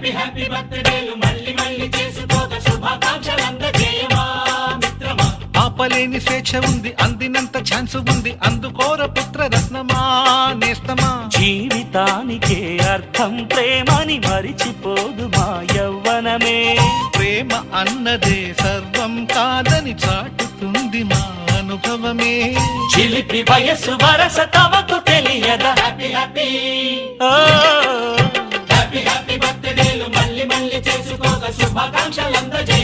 Happy happy బర్త్డేలు మళ్ళీ మళ్ళీ చేసుకోక శుభాకాంక్షలు అందజేయమా మిత్రమా. ఆపలేని స్వేచ్ఛ ఉంది, అందినంత ఛాన్స్ ఉంది, అందుకోర పుత్ర రత్నమా నేస్తమా. జీవితానికే అర్థం ప్రేమని మరిచిపోదు మా యవ్వనమే. ప్రేమ అన్నదే సర్వం కాదని చాటుతుంది మా అనుభవమే. చిలిపి వయస్సు వరస తమకు తెలియదా. హ్యాపీ హ్యాపీ ఓ హ్యాపీ హ్యాపీ బర్త్డేలు మళ్ళీ మళ్ళీ చేసుకోక శుభాకాంక్షలు అందజేయమా.